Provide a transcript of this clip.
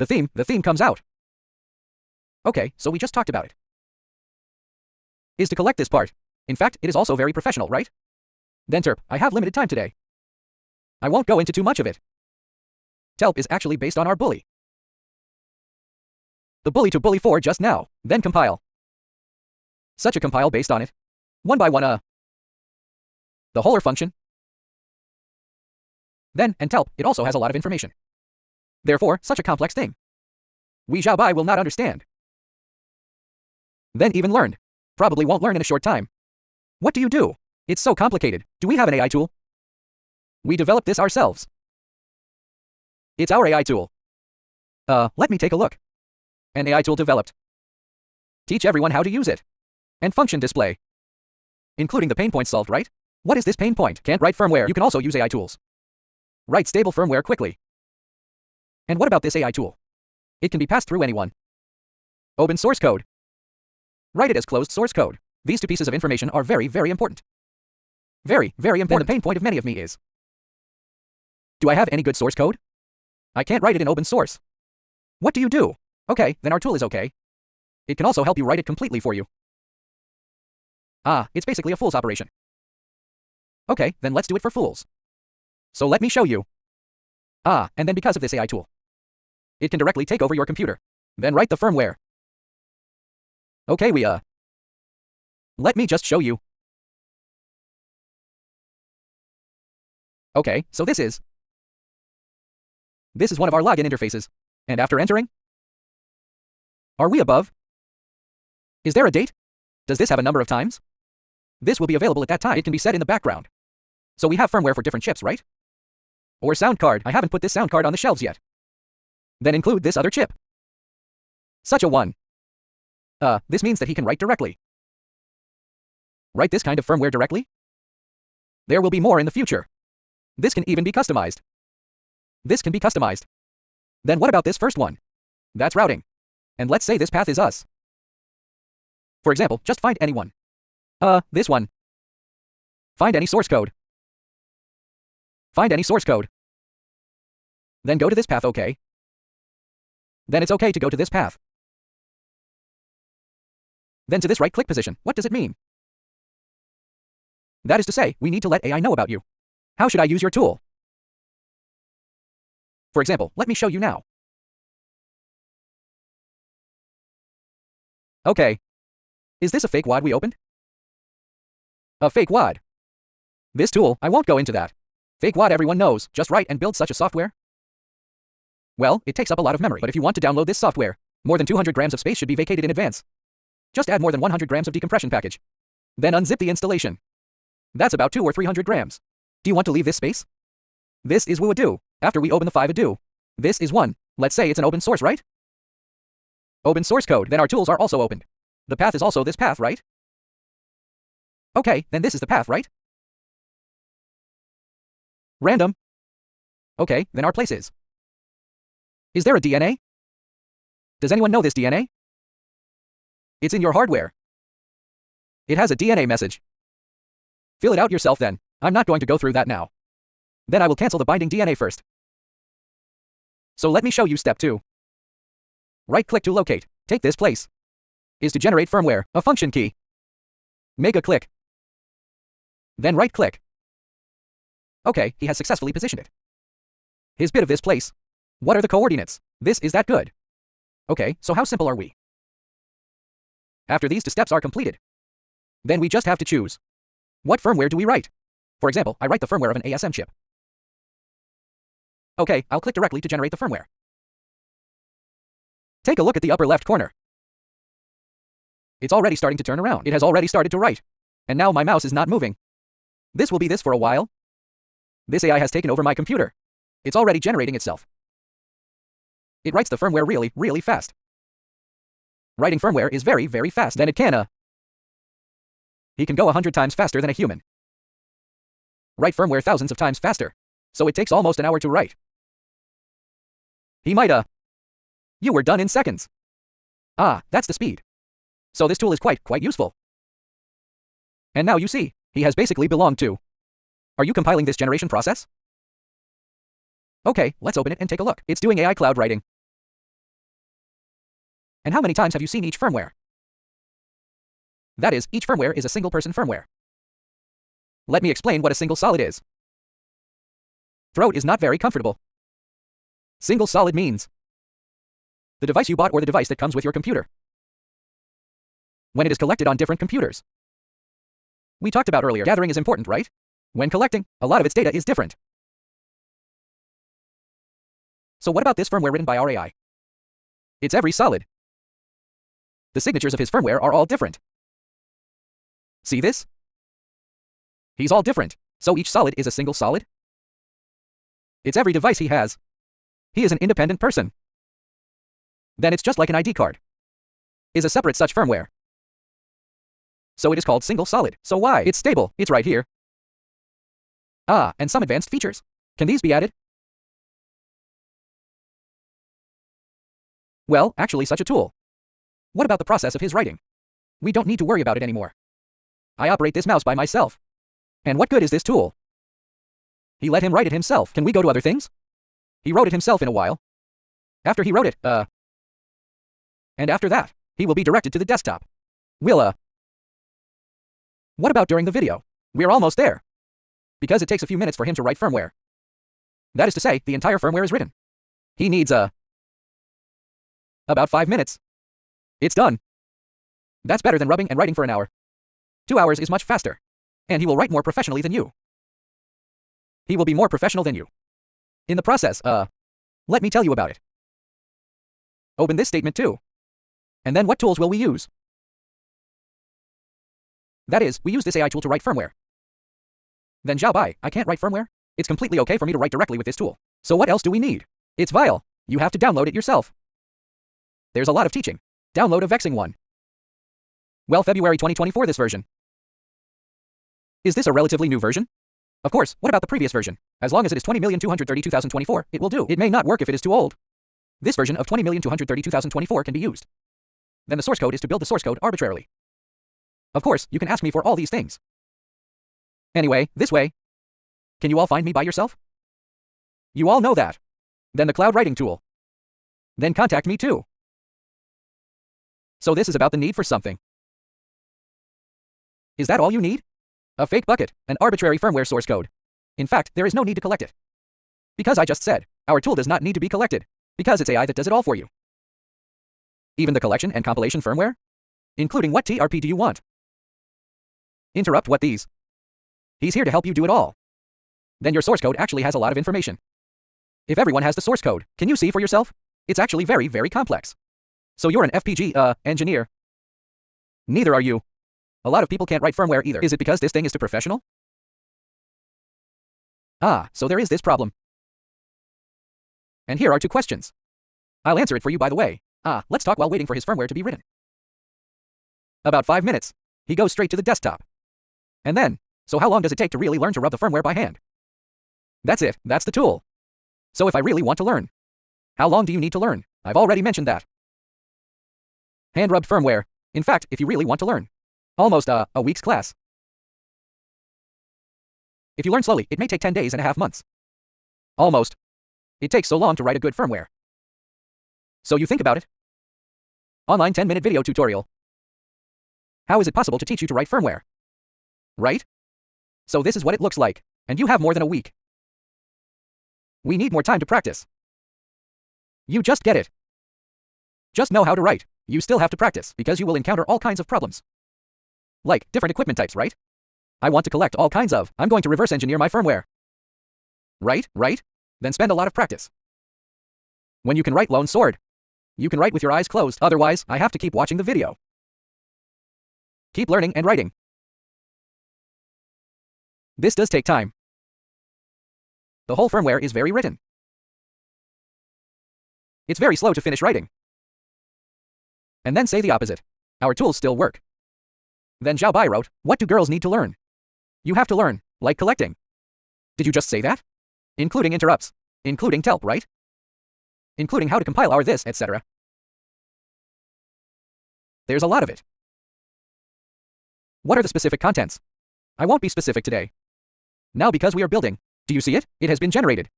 The theme comes out. Okay, so we just talked about it. Is to collect this part. In fact, it is also very professional, right? Then Terp, I have limited time today. I won't go into too much of it. Telp is actually based on our bully. The bully to bully 4 just now, then compile. Such a compile based on it. One by one the wholer function. Then, and telp, it also has a lot of information. Therefore, such a complex thing. We Zhao Bai will not understand. Then even learned. Probably won't learn in a short time. What do you do? It's so complicated. Do we have an AI tool? We developed this ourselves. It's our AI tool. Let me take a look. An AI tool developed. Teach everyone how to use it. And function display. Including the pain points solved, right? What is this pain point? Can't write firmware. You can also use AI tools. Write stable firmware quickly. And what about this AI tool? It can be passed through anyone. Open source code. Write it as closed source code. These two pieces of information are very, very important. Very, very important. Then the pain point of many of me is, do I have any good source code? I can't write it in open source. What do you do? Okay, then our tool is okay. It can also help you write it completely for you. It's basically a fool's operation. Okay, then let's do it for fools. So let me show you. And then because of this AI tool, it can directly take over your computer. Then write the firmware. Okay, let me just show you. Okay, so this is one of our login interfaces. And after entering, are we above? Is there a date? Does this have a number of times? This will be available at that time. It can be set in the background. So we have firmware for different chips, right? Or sound card. I haven't put this sound card on the shelves yet. Then include this other chip. Such a one. This means that he can write directly. Write this kind of firmware directly? There will be more in the future. This can even be customized. This can be customized. Then what about this first one? That's routing. And let's say this path is us. For example, just find anyone. This one. Find any source code. Find any source code. Then go to this path, okay? Then it's okay to go to this path. Then to this right-click position. What does it mean? That is to say, we need to let AI know about you. How should I use your tool? For example, let me show you now. Okay. Is this a fake WAD we opened? A fake WAD. This tool, I won't go into that. Fake WAD everyone knows, just write and build such a software. Well, it takes up a lot of memory, but if you want to download this software, more than 200 grams of space should be vacated in advance. Just add more than 100 grams of decompression package. Then unzip the installation. That's about 200 or 300 grams. Do you want to leave this space? This is Wuadu. After we open the 5adu. This is 1. Let's say it's an open source, right? Open source code, then our tools are also opened. The path is also this path, right? Okay, then this is the path, right? Random. Okay, then our place is. Is there a DNA? Does anyone know this DNA? It's in your hardware. It has a DNA message. Fill it out yourself then. I'm not going to go through that now. Then I will cancel the binding DNA first. So let me show you step 2. Right-click to locate. Take this place. Is to generate firmware, a function key. Make a click. Then right-click. Okay, he has successfully positioned it. His bit of this place. What are the coordinates? This is that good. Okay, so how simple are we? After these 2 steps are completed, then we just have to choose. What firmware do we write? For example, I write the firmware of an ASM chip. Okay, I'll click directly to generate the firmware. Take a look at the upper left corner. It's already starting to turn around. It has already started to write. And now my mouse is not moving. This will be this for a while. This AI has taken over my computer. It's already generating itself. It writes the firmware really, really fast. Writing firmware is very, very fast. Then it can, he can go 100 times faster than a human. Write firmware thousands of times faster. So it takes almost an hour to write. He might, You were done in seconds. That's the speed. So this tool is quite useful. And now you see, he has basically belonged to. Are you compiling this generation process? Okay, let's open it and take a look. It's doing AI cloud writing. And how many times have you seen each firmware? That is, each firmware is a single-person firmware. Let me explain what a single solid is. Throat is not very comfortable. Single solid means the device you bought or the device that comes with your computer. When it is collected on different computers. We talked about earlier, gathering is important, right? When collecting, a lot of its data is different. So what about this firmware written by our AI? It's every solid. The signatures of his firmware are all different. See this? He's all different, so each solid is a single solid? It's every device he has. He is an independent person. Then it's just like an ID card. Is a separate such firmware. So it is called single solid. So why? It's stable. It's right here. Ah, and some advanced features. Can these be added? Well, actually such a tool. What about the process of his writing? We don't need to worry about it anymore. I operate this mouse by myself. And what good is this tool? He let him write it himself. Can we go to other things? He wrote it himself in a while. After he wrote it, and after that, he will be directed to the desktop. What about during the video? We're almost there. Because it takes a few minutes for him to write firmware. That is to say, the entire firmware is written. He needs, about 5 minutes. It's done. That's better than rubbing and writing for an hour. 2 hours is much faster. And he will write more professionally than you. He will be more professional than you. In the process, let me tell you about it. Open this statement too. And then what tools will we use? That is, we use this AI tool to write firmware. Then Zhao Bai, I can't write firmware? It's completely okay for me to write directly with this tool. So what else do we need? It's vile. You have to download it yourself. There's a lot of teaching. Download a vexing one. Well, February 2024 this version. Is this a relatively new version? Of course, what about the previous version? As long as it is 20,232,024, it will do. It may not work if it is too old. This version of 20,232,024 can be used. Then the source code is to build the source code arbitrarily. Of course, you can ask me for all these things. Anyway, this way. Can you all find me by yourself? You all know that. Then the cloud writing tool. Then contact me too. So this is about the need for something. Is that all you need? A fake bucket, an arbitrary firmware source code. In fact, there is no need to collect it. Because I just said, our tool does not need to be collected. Because it's AI that does it all for you. Even the collection and compilation firmware? Including what TRP do you want? Interrupt what these? He's here to help you do it all. Then your source code actually has a lot of information. If everyone has the source code, can you see for yourself? It's actually very, very complex. So you're an FPG, engineer. Neither are you. A lot of people can't write firmware either. Is it because this thing is too professional? Ah, so there is this problem. And here are 2 questions. I'll answer it for you by the way. Let's talk while waiting for his firmware to be written. About 5 minutes. He goes straight to the desktop. And then, so how long does it take to really learn to rub the firmware by hand? That's it, that's the tool. So if I really want to learn, how long do you need to learn? I've already mentioned that. Hand-rubbed firmware. In fact, if you really want to learn, almost a week's class. If you learn slowly, it may take 10 days and a half months. Almost. It takes so long to write a good firmware. So you think about it. Online 10-minute video tutorial. How is it possible to teach you to write firmware? Right? So this is what it looks like, and you have more than a week. We need more time to practice. You just get it. Just know how to write. You still have to practice, because you will encounter all kinds of problems. Like, different equipment types, right? I want to collect all kinds of. I'm going to reverse engineer my firmware. Right? Then spend a lot of practice. When you can write lone sword, you can write with your eyes closed. Otherwise, I have to keep watching the video. Keep learning and writing. This does take time. The whole firmware is very written. It's very slow to finish writing. And then say the opposite. Our tools still work. Then Zhao Bai wrote, what do girls need to learn? You have to learn, like collecting. Did you just say that? Including interrupts. Including telp, right? Including how to compile our this, etc. There's a lot of it. What are the specific contents? I won't be specific today. Now because we are building, do you see it? It has been generated.